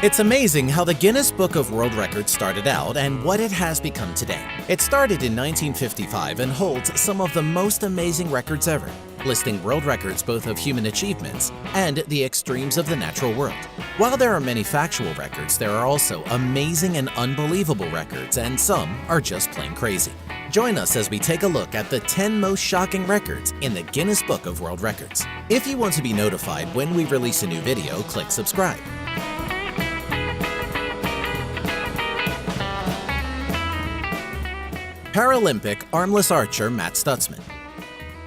It's amazing how the Guinness Book of World Records started out and what it has become today. It started in 1955 and holds some of the most amazing records ever, listing world records both of human achievements and the extremes of the natural world. While there are many factual records, there are also amazing and unbelievable records, and some are just plain crazy. Join us as we take a look at the 10 most shocking records in the Guinness Book of World Records. If you want to be notified when we release a new video, click subscribe. Paralympic Armless Archer Matt Stutzman.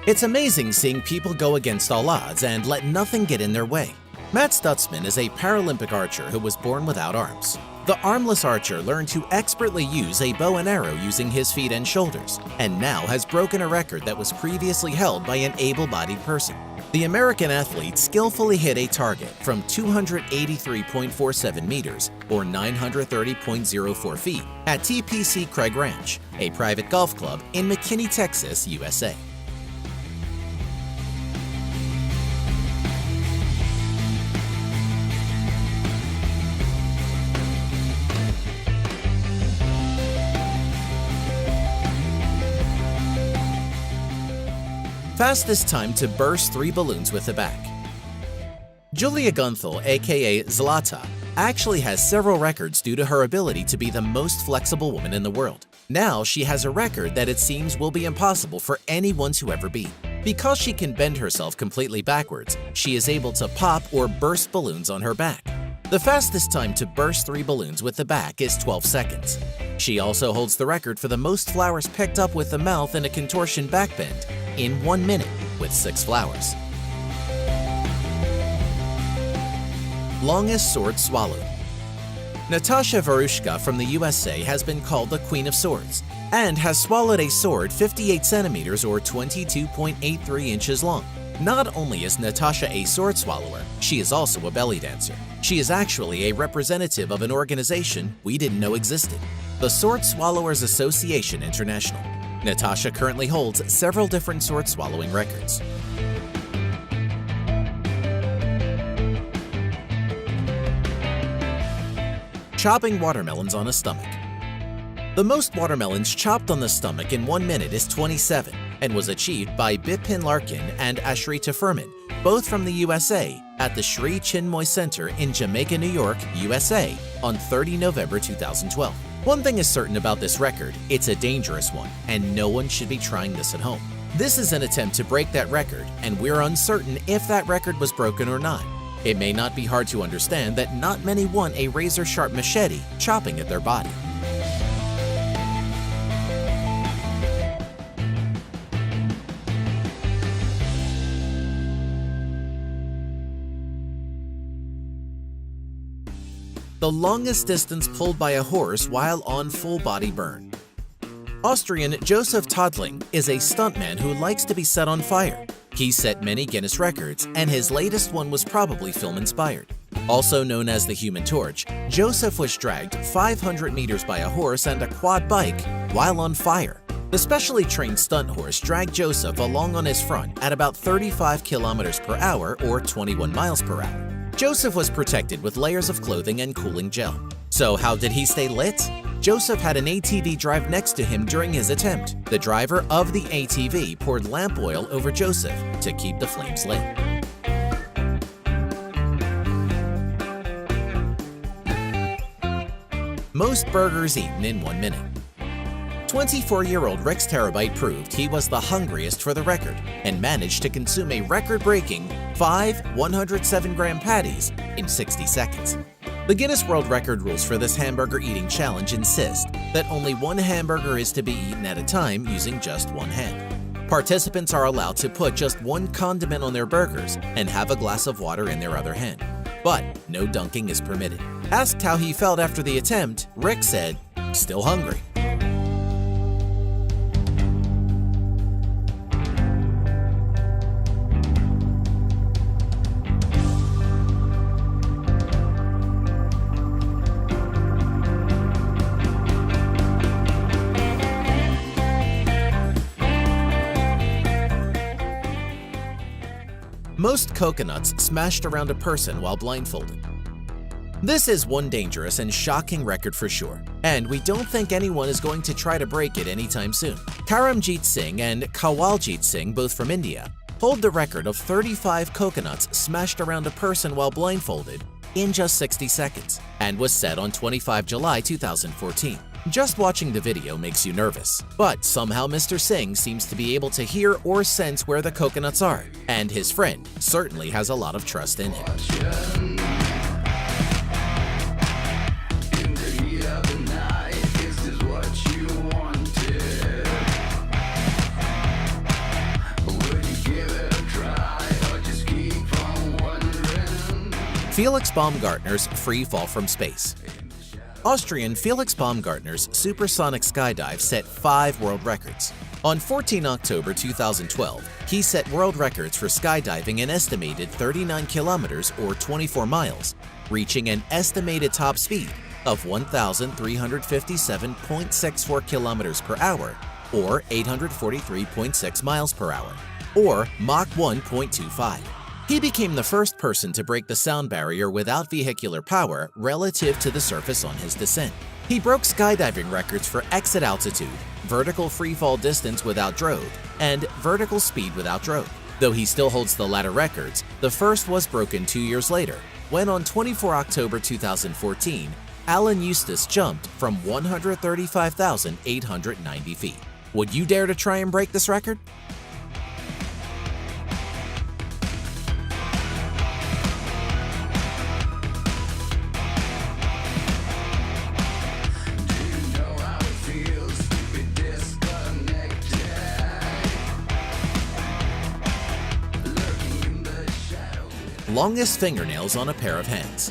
It's amazing seeing people go against all odds and let nothing get in their way. Matt Stutzman is a Paralympic archer who was born without arms. The armless archer learned to expertly use a bow and arrow using his feet and shoulders, and now has broken a record that was previously held by an able-bodied person. The American athlete skillfully hit a target from 283.47 meters, or 930.04 feet, at TPC Craig Ranch, a private golf club in McKinney, Texas, USA. Fastest time to burst 3 balloons with the back. Julia Gunthal, aka Zlata, actually has several records due to her ability to be the most flexible woman in the world. Now she has a record that it seems will be impossible for anyone to ever beat. Because she can bend herself completely backwards, she is able to pop or burst balloons on her back. The fastest time to burst 3 balloons with the back is 12 seconds. She also holds the record for the most flowers picked up with the mouth in a contortion backbend in 1 minute with 6 flowers. Longest sword swallowed. Natasha Varushka from the USA has been called the Queen of Swords and has swallowed a sword 58 centimeters or 22.83 inches long. Not only is Natasha a sword swallower, she is also a belly dancer. She is actually a representative of an organization we didn't know existed, the Sword Swallowers Association International. Natasha currently holds several different sword swallowing records. Chopping watermelons on a stomach. The most watermelons chopped on the stomach in 1 minute is 27 and was achieved by Bipin Larkin and Ashrita Furman, both from the USA, at the Sri Chinmoy Center in Jamaica, New York, USA, on 30 November 2012. One thing is certain about this record, it's a dangerous one, and no one should be trying this at home. This is an attempt to break that record, and we're uncertain if that record was broken or not. It may not be hard to understand that not many want a razor-sharp machete chopping at their body. The longest distance pulled by a horse while on full-body burn. Austrian Joseph Todling is a stuntman who likes to be set on fire. He set many Guinness records, and his latest one was probably film-inspired. Also known as the Human Torch, Joseph was dragged 500 meters by a horse and a quad bike while on fire. The specially trained stunt horse dragged Joseph along on his front at about 35 kilometers per hour or 21 miles per hour. Joseph was protected with layers of clothing and cooling gel. So how did he stay lit? Joseph had an ATV drive next to him during his attempt. The driver of the ATV poured lamp oil over Joseph to keep the flames lit. Most burgers eaten in 1 minute. 24-year-old Rex Terabyte proved he was the hungriest for the record and managed to consume a record-breaking 5 107-gram patties in 60 seconds. The Guinness World Record rules for this hamburger eating challenge insist that only 1 hamburger is to be eaten at a time using just 1 hand. Participants are allowed to put just 1 condiment on their burgers and have a glass of water in their other hand. But no dunking is permitted. Asked how he felt after the attempt, Rick said, "Still hungry." Most coconuts smashed around a person while blindfolded. This is one dangerous and shocking record for sure, and we don't think anyone is going to try to break it anytime soon. Karamjit Singh and Kawaljit Singh, both from India, hold the record of 35 coconuts smashed around a person while blindfolded in just 60 seconds, and was set on 25 July 2014. Just watching the video makes you nervous, but somehow Mr. Singh seems to be able to hear or sense where the coconuts are, and his friend certainly has a lot of trust in him. Felix Baumgartner's free fall from space. Austrian Felix Baumgartner's supersonic skydive set 5 world records. On 14 October 2012, he set world records for skydiving an estimated 39 kilometers or 24 miles, reaching an estimated top speed of 1,357.64 kilometers per hour or 843.6 miles per hour, or Mach 1.25. He became the first person to break the sound barrier without vehicular power relative to the surface on his descent. He broke skydiving records for exit altitude, vertical freefall distance without drogue, and vertical speed without drogue. Though he still holds the latter records, the first was broken 2 years later, when on 24 October 2014, Alan Eustace jumped from 135,890 feet. Would you dare to try and break this record? Longest fingernails on a pair of hands.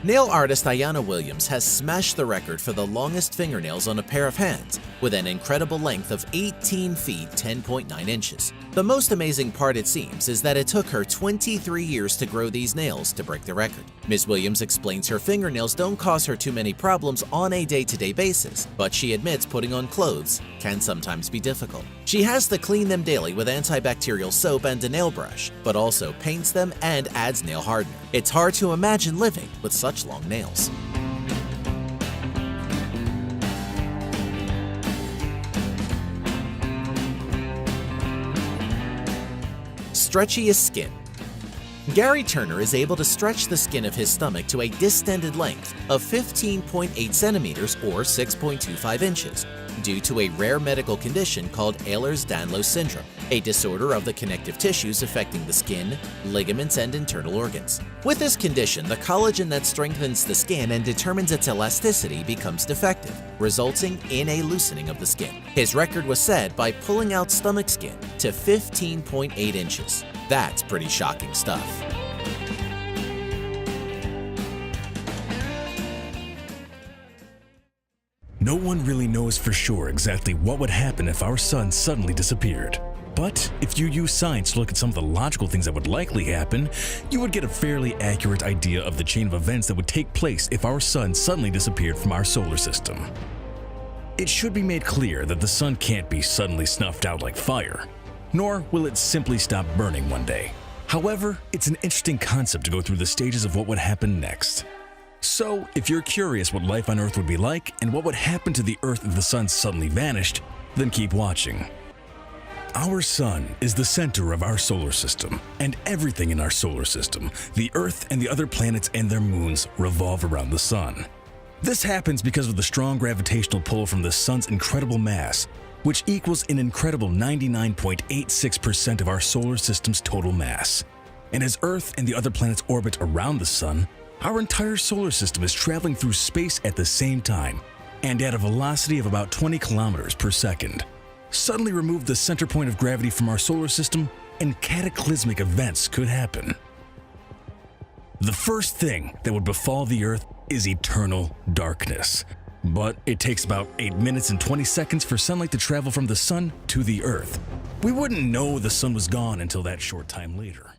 Nail artist Ayanna Williams has smashed the record for the longest fingernails on a pair of hands with an incredible length of 18 feet 10.9 inches. The most amazing part, it seems, is that it took her 23 years to grow these nails to break the record. Ms. Williams explains her fingernails don't cause her too many problems on a day-to-day basis, but she admits putting on clothes can sometimes be difficult. She has to clean them daily with antibacterial soap and a nail brush, but also paints them and adds nail hardener. It's hard to imagine living with such long nails. Stretchiest skin. Gary Turner is able to stretch the skin of his stomach to a distended length of 15.8 centimeters or 6.25 inches due to a rare medical condition called Ehlers-Danlos syndrome, a disorder of the connective tissues affecting the skin, ligaments, and internal organs. With this condition, the collagen that strengthens the skin and determines its elasticity becomes defective, resulting in a loosening of the skin. His record was set by pulling out stomach skin to 15.8 inches. That's pretty shocking stuff. No one really knows for sure exactly what would happen if our sun suddenly disappeared. But if you use science to look at some of the logical things that would likely happen, you would get a fairly accurate idea of the chain of events that would take place if our sun suddenly disappeared from our solar system. It should be made clear that the sun can't be suddenly snuffed out like fire, nor will it simply stop burning one day. However, it's an interesting concept to go through the stages of what would happen next. So, if you're curious what life on Earth would be like and what would happen to the Earth if the sun suddenly vanished, then keep watching. Our sun is the center of our solar system, and everything in our solar system, the Earth and the other planets and their moons, revolve around the sun. This happens because of the strong gravitational pull from the sun's incredible mass, which equals an incredible 99.86% of our solar system's total mass. And as Earth and the other planets orbit around the sun, our entire solar system is traveling through space at the same time, and at a velocity of about 20 kilometers per second. Suddenly remove the center point of gravity from our solar system, and cataclysmic events could happen. The first thing that would befall the Earth is eternal darkness. But it takes about 8 minutes and 20 seconds for sunlight to travel from the sun to the Earth. We wouldn't know the sun was gone until that short time later.